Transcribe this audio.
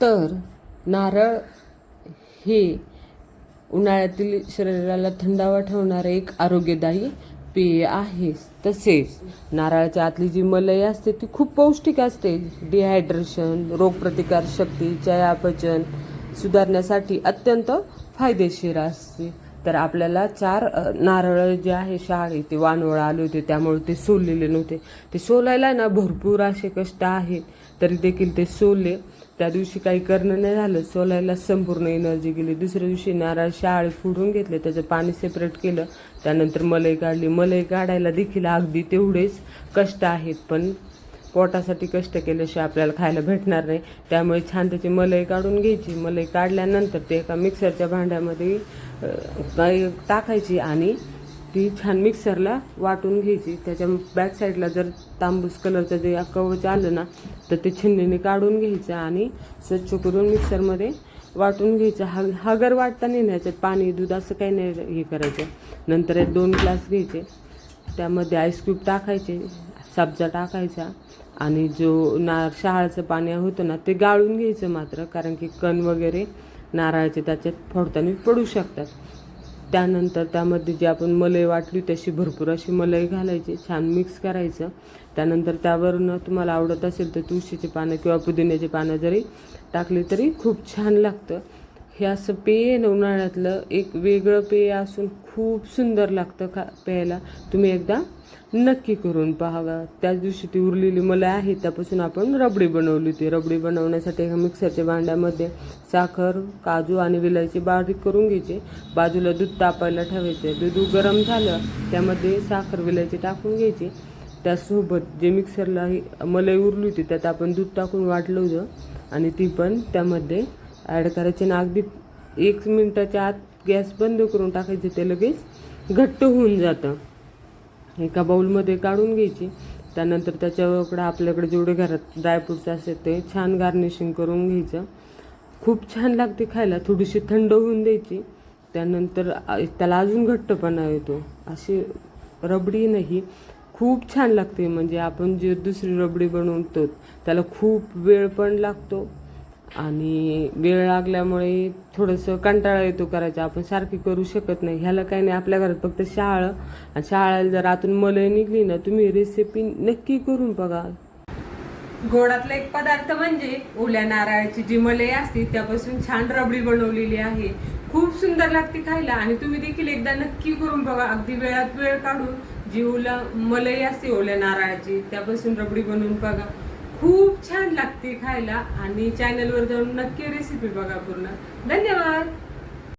तर नारळ हे उन्हाळ्यातील शरीराला थंडावा ठेवणारे एक आरोग्यदायी पेय आहे. तसेच नारळाच्या आतली जी मलई असते ती खूप पौष्टिक असते. डिहायड्रेशन, रोगप्रतिकार शक्ती, चयापचय सुधारण्यासाठी अत्यंत फायदेशीर असते. तर आपल्याला 4 नारळ जे आहे शहाळे ते वानवळ आले होते, त्यामुळे ते सोललेले नव्हते. ते सोलायला ना भरपूर असे कष्ट आहेत, तरी देखील ते सोलले. त्या दिवशी काही करणं नाही झालं, सोलायला संपूर्ण एनर्जी गेली. दुसऱ्या दिवशी नारळ शहाळे फोडून घेतले, त्याचं पाणी सेपरेट केलं, त्यानंतर मलई काढली. मलई काढायला देखील अगदी तेवढेच कष्ट आहेत, पण पोटासाठी कष्ट केल्याशिवाय आपल्याला खायला भेटणार नाही. त्यामुळे छान त्याची मलई काढून घ्यायची. मलई काढल्यानंतर ते एका मिक्सरच्या भांड्यामध्ये टाकायची आणि ती छान मिक्सरला वाटून घ्यायची. त्याच्या बॅक साईडला जर तांबूस कलरचं जे कवच आलं ना, तर ते छिन्नीने काढून घ्यायचं आणि स्वच्छ करून मिक्सरमध्ये वाटून घ्यायचं. हगर वाटता नाही ह्याच्यात पाणी दूध असं काही नाही हे करायचं. नंतर 2 ग्लास घ्यायचे, त्यामध्ये आईस क्यूब टाकायचे, सब्जा टाकायचा आणि जो शहाळ्याचं पाणी होतं ना ते गाळून घ्यायचं मात्र, कारण की कण वगैरे नारळाचे त्याच्यात फोडताना पडू शकतात. त्यानंतर त्यामध्ये जी आपण मलई वाटली तशी भरपूर अशी मलई घालायची, छान मिक्स करायचं. त्यानंतर त्यावरून तुम्हाला आवडत असेल तर तुळशीची पानं किंवा पुदिन्याची पानं जरी टाकली तरी खूप छान लागतं. हे असं पेय उन्हाळ्यातलं एक वेगळं पेय असून खूप सुंदर लागतं प्यायला. तुम्ही एकदा नक्की करून पाहावा. त्याच दिवशी ती उरलेली मलई आहे त्यापासून आपण रबडी बनवली होती. रबडी बनवण्यासाठी एका मिक्सरच्या भांड्यामध्ये साखर, काजू आणि विलायची बारीक करून घ्यायची. बाजूला दूध तापायला ठेवायचे. दूध गरम झालं त्यामध्ये साखर, विलायची टाकून घ्यायची. त्यासोबत जे मिक्सरला मलई उरली होती त्यात आपण दूध टाकून वाटलं होतं आणि ती पण त्यामध्ये ॲड करायची आणि अगदी 1 मिनिटाच्या आत गॅस बंद करून टाकायचे. ते लगेच घट्ट होऊन जातं. एका बाउलमध्ये काढून घ्यायची. त्यानंतर त्याच्याकडे आपल्याकडे जेवढे घरात ड्रायफ्रुट्स असतात ते छान गार्निशिंग करून घ्यायचं. खूप छान लागते खायला. थोडीशी थंड होऊन द्यायची. त्यानंतर त्याला अजून घट्टपणा येतो. अशी रबडी नाही, खूप छान लागते. म्हणजे आपण जे दुसरी रबडी बनवतो त्याला खूप वेळ पण लागतो आणि वेळ लागल्यामुळे थोडंसं कंटाळा येतो करायचा. आपण सारखी करू शकत नाही. ह्याला काही नाही, आपल्या घरात फक्त शहाळं आणि शहाळ्याला जर आतून मलई निघली ना, तुम्ही रेसिपी नक्की करून बघा. गोडातला एक पदार्थ म्हणजे ओल्या नारळाची जी मलई असते त्यापासून छान रबडी बनवलेली आहे. खूप सुंदर लागते खायला आणि तुम्ही देखील एकदा नक्की करून बघा. अगदी वेळात वेळ काढून जी मलई असते ओल्या नारळाची त्यापासून रबडी बनवून बघा. खूप छान लागते खायला आणि चॅनलवर जाऊन नक्की रेसिपी बघा पूर्ण. धन्यवाद.